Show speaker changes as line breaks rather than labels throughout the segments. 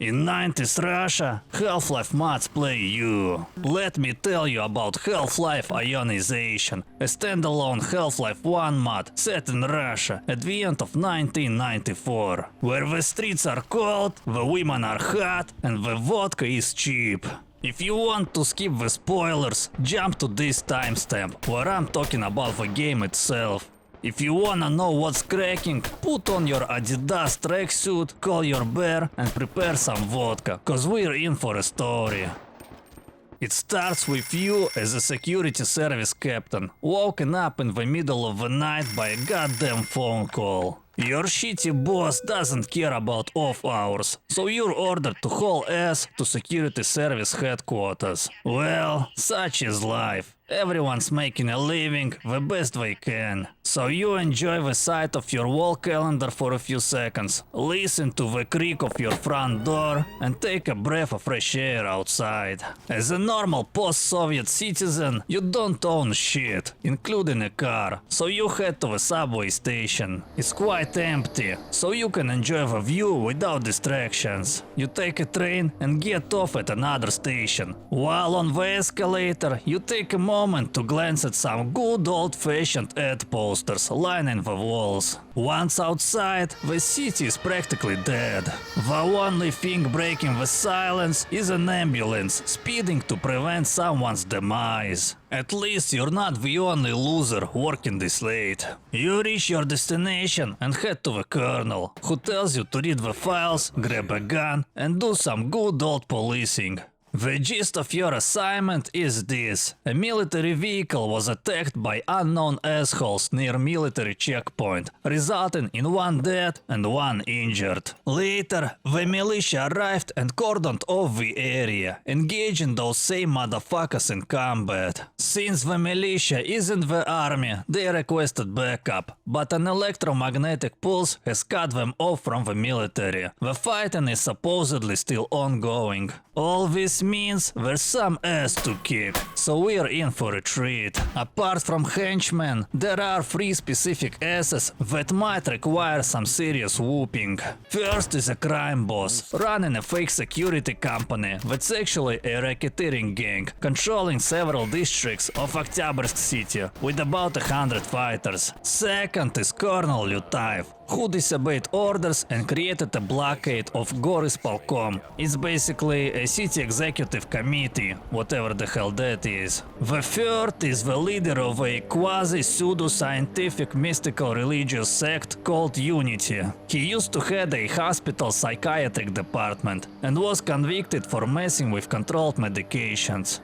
In 90s Russia, Half-Life mods play you. Let me tell you about Half-Life Ionization, a standalone Half-Life 1 mod set in Russia at the end of 1994, where the streets are cold, the women are hot, and the vodka is cheap. If you want to skip the spoilers, jump to this timestamp where I'm talking about the game itself. If you wanna know what's cracking, put on your Adidas tracksuit, call your bear and prepare some vodka, cause we're in for a story. It starts with you as a security service captain, woken up in the middle of the night by a goddamn phone call. Your shitty boss doesn't care about off hours, so you're ordered to haul ass to security service headquarters. Well, such is life. Everyone's making a living the best they can. So you enjoy the sight of your wall calendar for a few seconds, listen to the creak of your front door, and take a breath of fresh air outside. As a normal post-Soviet citizen, you don't own shit, including a car, so you head to the subway station. It's quite empty, so you can enjoy the view without distractions. You take a train and get off at another station. While on the escalator, you take a moment to glance at some good old-fashioned ad posters lining the walls. Once outside, the city is practically dead. The only thing breaking the silence is an ambulance speeding to prevent someone's demise. At least you're not the only loser working this late. You reach your destination and head to the colonel, who tells you to read the files, grab a gun, and do some good old policing. The gist of your assignment is this: a military vehicle was attacked by unknown assholes near military checkpoint, resulting in 1 dead and 1 injured. Later, the militia arrived and cordoned off the area, engaging those same motherfuckers in combat. Since the militia isn't the army, they requested backup, but an electromagnetic pulse has cut them off from the military. The fighting is supposedly still ongoing. All this means there's some ass to kick, so we're in for a treat. Apart from henchmen, there are 3 specific asses that might require some serious whooping. First is a crime boss, running a fake security company that's actually a racketeering gang, controlling several districts of Oktyabrsk city with about 100 fighters. Second is Colonel LUTAEV, who disobeyed orders and created a blockade of GEORGI'S. It's basically a city executive committee, whatever the hell that is. The third is the leader of a quasi-pseudo-scientific mystical religious sect called Unity. He used to head a hospital psychiatric department and was convicted for messing with controlled medications.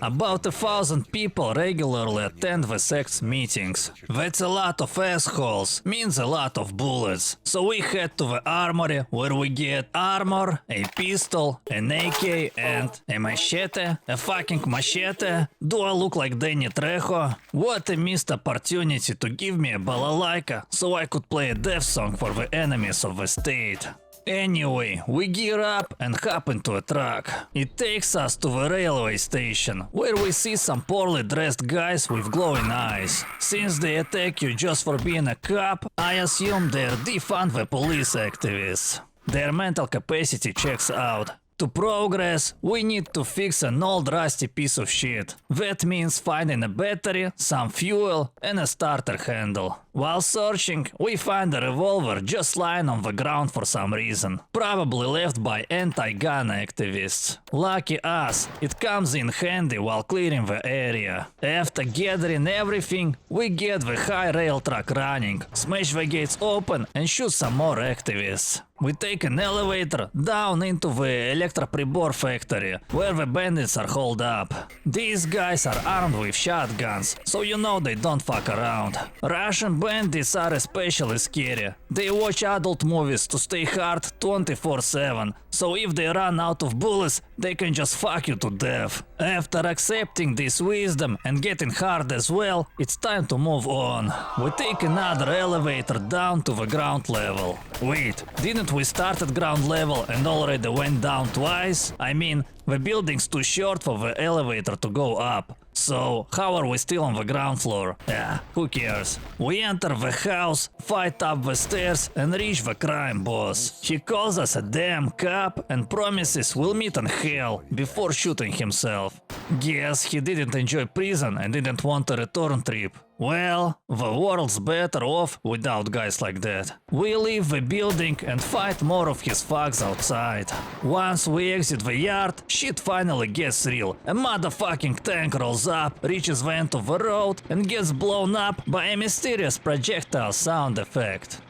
About 1,000 people regularly attend the sect's meetings. That's a lot of assholes, means a lot of bullets. So we head to the armory, where we get armor, a pistol, an AK, and a machete. A fucking machete? Do I look like Danny Trejo? What a missed opportunity to give me a balalaika so I could play a death song for the enemies of the state. Anyway, we gear up and hop into a truck. It takes us to the railway station, where we see some poorly dressed guys with glowing eyes. Since they attack you just for being a cop, I assume they're defund the police activists. Their mental capacity checks out. To progress, we need to fix an old rusty piece of shit. That means finding a battery, some fuel, and a starter handle. While searching, we find a revolver just lying on the ground for some reason, probably left by anti-gun activists. Lucky us, it comes in handy while clearing the area. After gathering everything, we get the high rail truck running, smash the gates open and shoot some more activists. We take an elevator down into the ELECTROPRIBOR factory, where the bandits are holed up. These guys are armed with shotguns, so you know they don't fuck around. Russian bandits are especially scary. They watch adult movies to stay hard 24/7, so if they run out of bullets, they can just fuck you to death. After accepting this wisdom and getting hard as well, it's time to move on. We take another elevator down to the ground level. Wait, didn't we start at ground level and already went down twice? I mean, the building's too short for the elevator to go up. So, how are we still on the ground floor? Yeah, who cares? We enter the house, fight up the stairs and reach the crime boss. He calls us a damn cop and promises we'll meet in hell before shooting himself. Guess he didn't enjoy prison and didn't want a return trip. Well, the world's better off without guys like that. We leave the building and fight more of his thugs outside. Once we exit the yard, shit finally gets real. A motherfucking tank rolls up, reaches the end of the road and gets blown up by a mysterious projectile sound effect.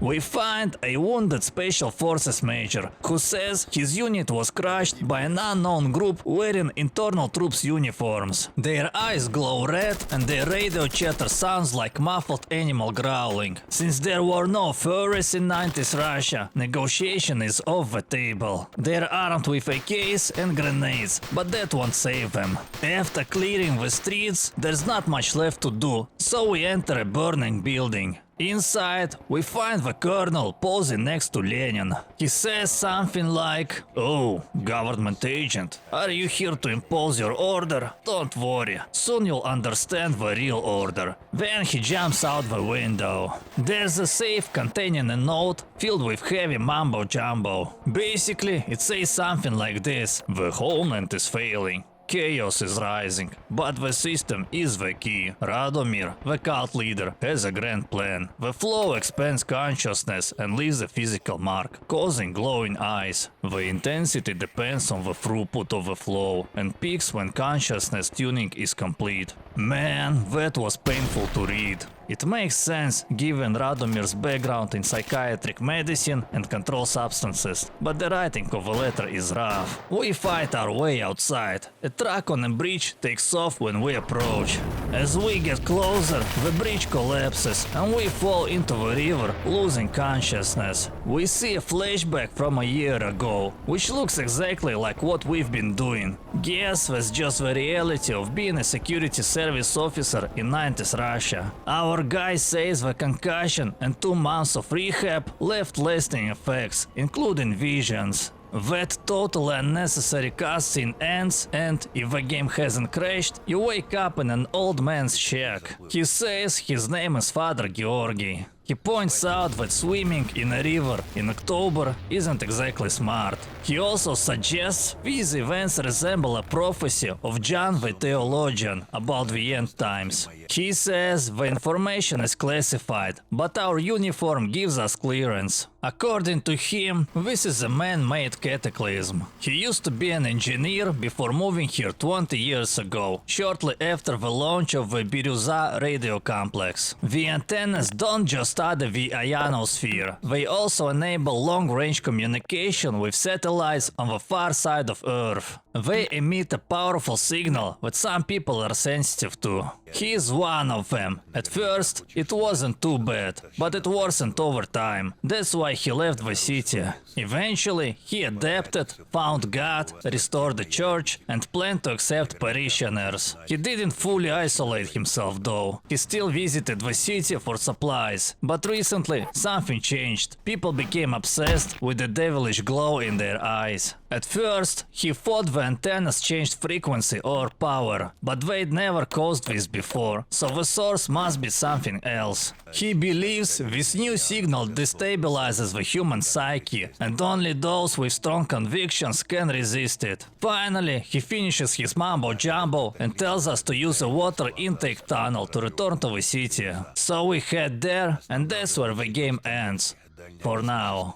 We find a wounded Special Forces major who says his unit was crushed by an unknown group wearing internal troops uniforms. Their eyes glow red and their radio chatter sounds like muffled animal growling. Since there were no furries in 90s Russia, negotiation is off the table. They're armed with AKs and grenades, but that won't save them. After clearing the streets, there's not much left to do, so we enter a burning building. Inside, we find the colonel posing next to Lenin. He says something like, "Oh, government agent, are you here to impose your order? Don't worry, soon you'll understand the real order." Then he jumps out the window. There's a safe containing a note filled with heavy mumbo jumbo. Basically, it says something like this: "The homeland is failing. Chaos is rising, but the system is the key. Radomir, the cult leader, has a grand plan. The flow expands consciousness and leaves a physical mark, causing glowing eyes. The intensity depends on the throughput of the flow and peaks when consciousness tuning is complete." Man, that was painful to read. It makes sense given Radomir's background in psychiatric medicine and controlled substances, but the writing of the letter is rough. We fight our way outside. A truck on a bridge takes off when we approach. As we get closer, the bridge collapses and we fall into the river, losing consciousness. We see a flashback from a year ago, which looks exactly like what we've been doing. Guess that's just the reality of being a security service officer in 90s Russia. Our guy says the concussion and 2 months of rehab left lasting effects, including visions. That totally unnecessary cutscene ends, and if the game hasn't crashed, you wake up in an old man's shack. He says his name is Father Georgi. He points out that swimming in a river in October isn't exactly smart. He also suggests these events resemble a prophecy of John the Theologian about the end times. He says the information is classified, but our uniform gives us clearance. According to him, this is a man-made cataclysm. He used to be an engineer before moving here 20 years ago, shortly after the launch of the Biryuza radio complex. The antennas don't just study the ionosphere, they also enable long-range communication with satellites on the far side of Earth. They emit a powerful signal that some people are sensitive to. He is one of them. At first, it wasn't too bad, but it worsened over time. That's why he left the city. Eventually, he adapted, found God, restored the church, and planned to accept parishioners. He didn't fully isolate himself though. He still visited the city for supplies. But recently, something changed. People became obsessed with the devilish glow in their eyes. At first, he thought the antennas changed frequency or power, but they'd never caused this before, so the source must be something else. He believes this new signal destabilizes the human psyche, and only those with strong convictions can resist it. Finally, he finishes his mumbo-jumbo and tells us to use a water intake tunnel to return to the city. So we head there, and that's where the game ends. For now.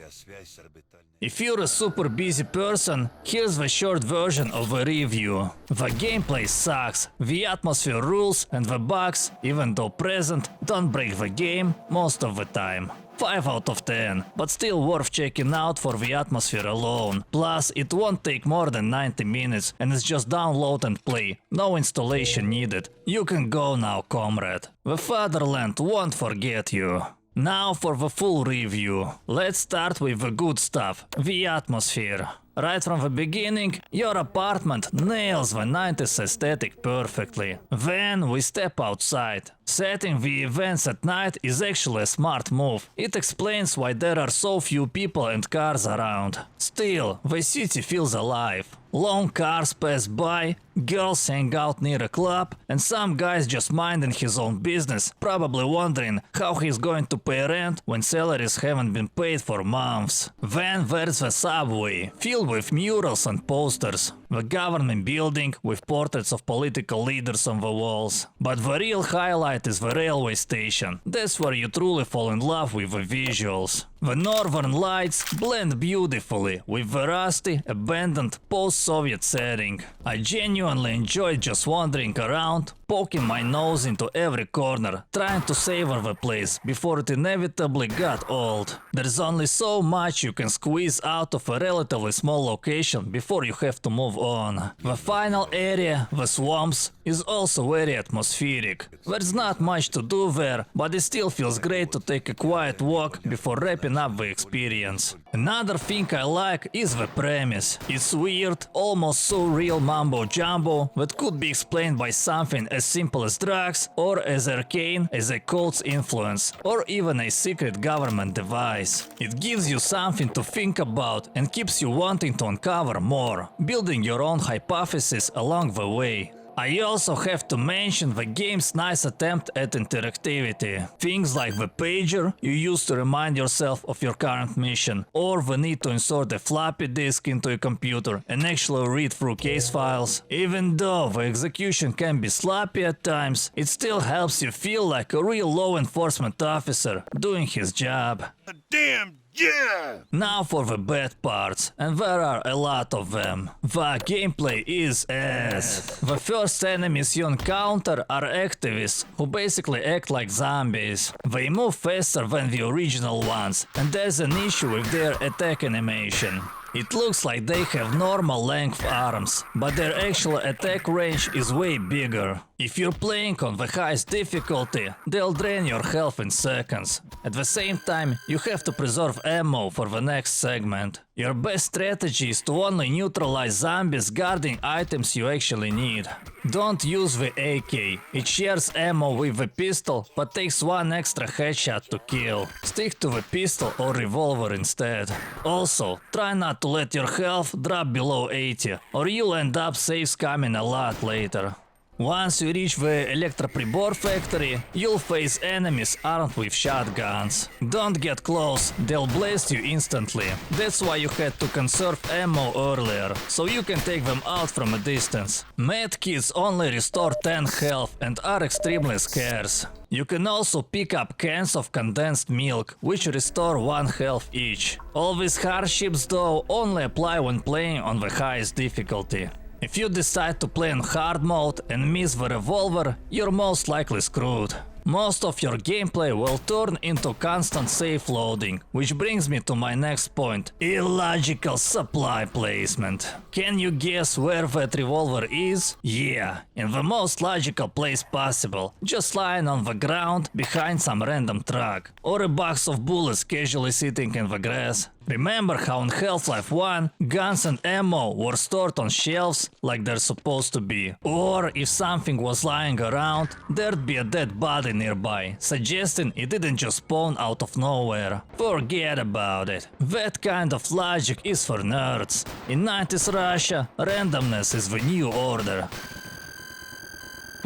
If you're a super busy person, here's the short version of a review. The gameplay sucks, the atmosphere rules, and the bugs, even though present, don't break the game most of the time. 5 out of 10, but still worth checking out for the atmosphere alone. Plus, it won't take more than 90 minutes and it's just download and play. No installation needed. You can go now, comrade. The fatherland won't forget you. Now for the full review. Let's start with the good stuff, the atmosphere. Right from the beginning, your apartment nails the 90s aesthetic perfectly. Then we step outside. Setting the events at night is actually a smart move. It explains why there are so few people and cars around. Still, the city feels alive. Long cars pass by, girls hang out near a club, and some guy's just minding his own business, probably wondering how he's going to pay rent when salaries haven't been paid for months. Then there's the subway, filled with murals and posters. The government building with portraits of political leaders on the walls. But the real highlight is the railway station. That's where you truly fall in love with the visuals. The northern lights blend beautifully with the rusty, abandoned post-Soviet setting. I genuinely enjoyed just wandering around, poking my nose into every corner, trying to savor the place before it inevitably got old. There's only so much you can squeeze out of a relatively small location before you have to move on. The final area, the swamps, is also very atmospheric. There's not much to do there, but it still feels great to take a quiet walk before wrapping up the experience. Another thing I like is the premise. It's weird, almost surreal mumbo-jumbo that could be explained by something as simple as drugs, or as arcane as a cult's influence, or even a secret government device. It gives you something to think about and keeps you wanting to uncover more, building your own hypothesis along the way. I also have to mention the game's nice attempt at interactivity. Things like the pager you use to remind yourself of your current mission, or the need to insert a floppy disk into a computer and actually read through case files. Even though the execution can be sloppy at times, it still helps you feel like a real law enforcement officer doing his job.
Damn, yeah!
Now for the bad parts, and there are a lot of them. The gameplay is ass. The first enemies you encounter are activists, who basically act like zombies. They move faster than the original ones, and there's an issue with their attack animation. It looks like they have normal length arms, but their actual attack range is way bigger. If you're playing on the highest difficulty, they'll drain your health in seconds. At the same time, you have to preserve ammo for the next segment. Your best strategy is to only neutralize zombies guarding items you actually need. Don't use the AK. It shares ammo with the pistol, but takes one extra headshot to kill. Stick to the pistol or revolver instead. Also, try not to let your health drop below 80, or you'll end up saves coming a lot later. Once you reach the ELECTROPRIBOR factory, you'll face enemies armed with shotguns. Don't get close, they'll blast you instantly. That's why you had to conserve ammo earlier, so you can take them out from a distance. Medkits only restore 10 health and are extremely scarce. You can also pick up cans of condensed milk, which restore 1 health each. All these hardships though only apply when playing on the highest difficulty. If you decide to play in hard mode and miss the revolver, you're most likely screwed. Most of your gameplay will turn into constant safe loading, which brings me to my next point: illogical supply placement. Can you guess where that revolver is? Yeah, in the most logical place possible, just lying on the ground behind some random truck, or a box of bullets casually sitting in the grass. Remember how in Half-Life 1, guns and ammo were stored on shelves like they're supposed to be? Or if something was lying around, there'd be a dead body nearby, suggesting it didn't just spawn out of nowhere. Forget about it. That kind of logic is for nerds. In 90s Russia, randomness is the new order.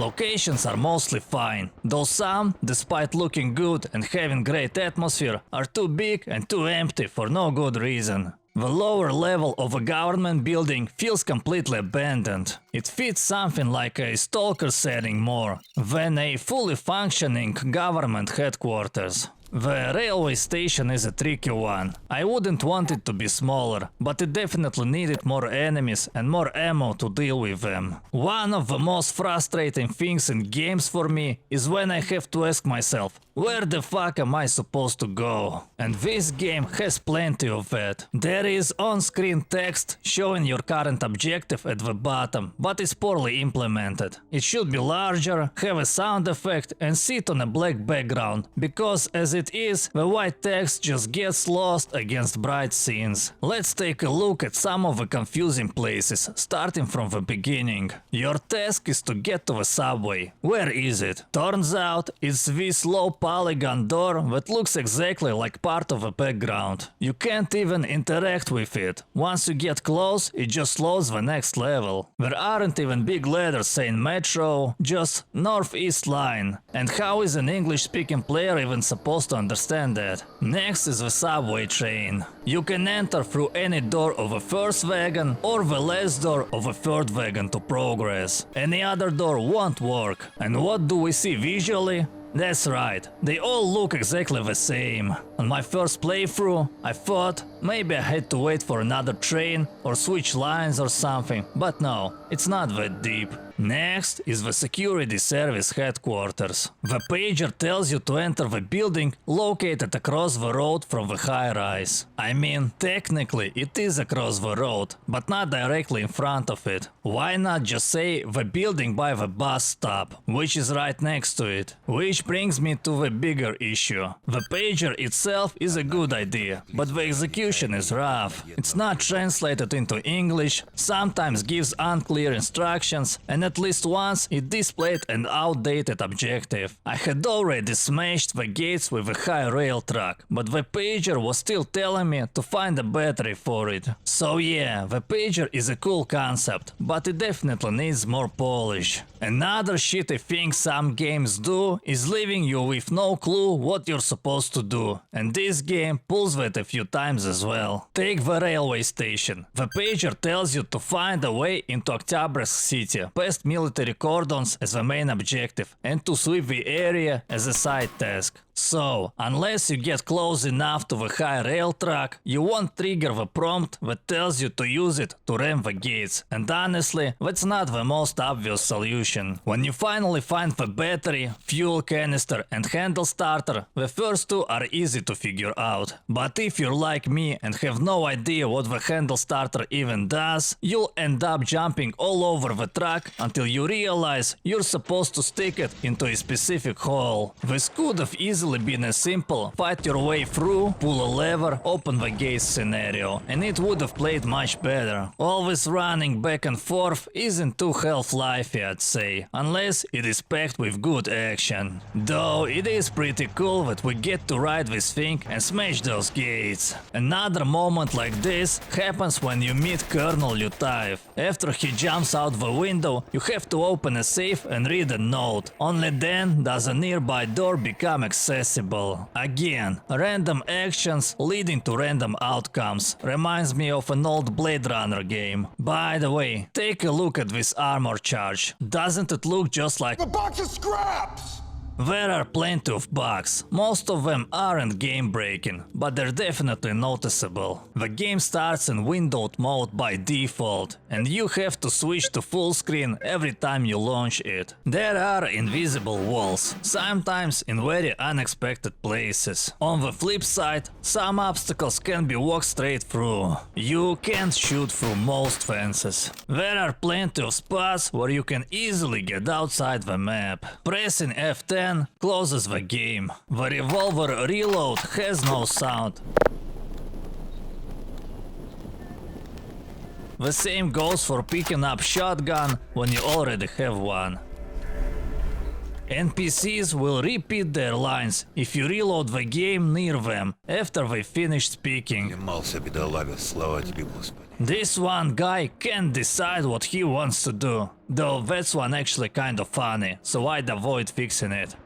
Locations are mostly fine, though some, despite looking good and having great atmosphere, are too big and too empty for no good reason. The lower level of a government building feels completely abandoned. It fits something like a stalker setting more than a fully functioning government headquarters. The railway station is a tricky one. I wouldn't want it to be smaller, but it definitely needed more enemies and more ammo to deal with them. One of the most frustrating things in games for me is when I have to ask myself, where the fuck am I supposed to go? And this game has plenty of that. There is on-screen text showing your current objective at the bottom, but it's poorly implemented. It should be larger, have a sound effect and sit on a black background, because as it is, the white text just gets lost against bright scenes. Let's take a look at some of the confusing places, starting from the beginning. Your task is to get to the subway. Where is it? Turns out it's this low-power polygon door that looks exactly like part of a background. You can't even interact with it. Once you get close, it just loads the next level. There aren't even big letters saying metro, just northeast line. And how is an English-speaking player even supposed to understand that? Next is the subway train. You can enter through any door of a first wagon or the last door of a third wagon to progress. Any other door won't work. And what do we see visually? That's right, they all look exactly the same. On my first playthrough, I thought maybe I had to wait for another train or switch lines or something, but no, it's not that deep. Next is the security service headquarters. The pager tells you to enter the building located across the road from the high-rise. I mean, technically it is across the road, but not directly in front of it. Why not just say the building by the bus stop, which is right next to it? Which brings me to the bigger issue. The pager itself is a good idea, but the execution is rough. It's not translated into English, sometimes gives unclear instructions, and at least once it displayed an outdated objective. I had already smashed the gates with a high rail truck, but the pager was still telling me to find a battery for it. So yeah, the pager is a cool concept, but it definitely needs more polish. Another shitty thing some games do is leaving you with no clue what you're supposed to do, and this game pulls that a few times as well. Take the railway station. The pager tells you to find a way into Oktyabrsk city, past military cordons as the main objective, and to sweep the area as a side task. So, unless you get close enough to the high rail track, you won't trigger the prompt that tells you to use it to ram the gates, and honestly, that's not the most obvious solution. When you finally find the battery, fuel canister and handle starter, the first two are easy to figure out. But if you're like me and have no idea what the handle starter even does, you'll end up jumping all over the track until you realize you're supposed to stick it into a specific hole. This could have easily been a simple fight your way through, pull a lever, open the gates scenario, and it would have played much better. All this running back and forth isn't too Half-Lifey, I'd say, unless it is packed with good action. Though it is pretty cool that we get to ride this thing and smash those gates. Another moment like this happens when you meet Colonel LUTAEV. After he jumps out the window, you have to open a safe and read a note. Only then does a nearby door become accessible. Again, random actions leading to random outcomes. Reminds me of an old Blade Runner game. By the way, take a look at this armor charge. Doesn't it look just like
A box of scraps!
There are plenty of bugs. Most of them aren't game breaking, but they're definitely noticeable. The game starts in windowed mode by default, and you have to switch to full screen every time you launch it. There are invisible walls, sometimes in very unexpected places. On the flip side, some obstacles can be walked straight through. You can't shoot through most fences. There are plenty of spots where you can easily get outside the map. Pressing F10 closes the game. The revolver reload has no sound. The same goes for picking up shotgun when you already have one. NPCs will repeat their lines if you reload the game near them after they finish speaking. This one guy can't decide what he wants to do, though that's one actually kind of funny, so I'd avoid fixing it.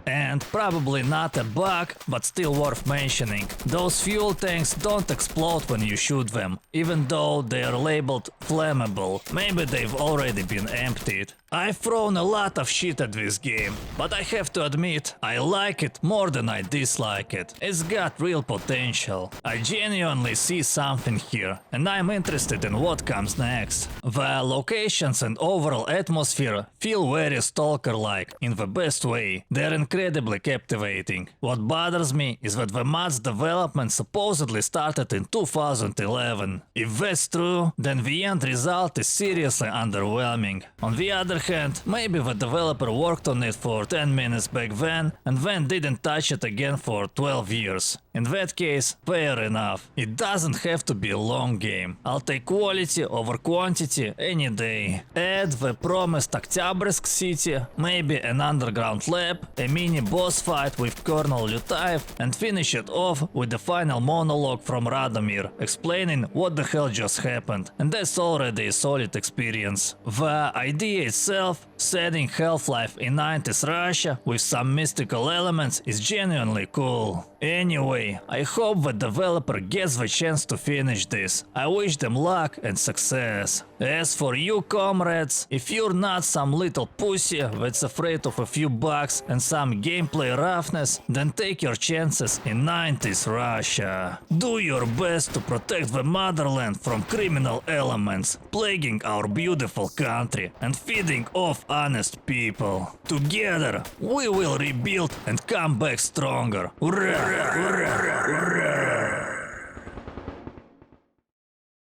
And probably not a bug, but still worth mentioning. Those fuel tanks don't explode when you shoot them, even though they are labeled flammable. Maybe they've already been emptied. I've thrown a lot of shit at this game, but I have to admit, I like it more than I dislike it. It's got real potential. I genuinely see something here, and I'm interested in what comes next. The locations and overall atmosphere feel very Stalker-like, in the best way. They're incredibly captivating. What bothers me is that the mod's development supposedly started in 2011. If that's true, then the end result is seriously underwhelming. On the other other hand, maybe the developer worked on it for 10 minutes back then and then didn't touch it again for 12 years. In that case, fair enough. It doesn't have to be a long game. I'll take quality over quantity any day. Add the promised Oktyabrsk city, maybe an underground lab, a mini boss fight with Colonel LUTAEV, and finish it off with the final monologue from Radomir, explaining what the hell just happened, and that's already a solid experience. The idea itself, setting Half-Life in 90s Russia with some mystical elements, is genuinely cool. Anyway, I hope the developer gets the chance to finish this. I wish them luck and success. As for you comrades, if you're not some little pussy that's afraid of a few bugs and some gameplay roughness, then take your chances in 90s Russia. Do your best to protect the motherland from criminal elements plaguing our beautiful country and feeding off honest people. Together, we will rebuild and come back stronger. Hurrah! Hurrah! Hurrah!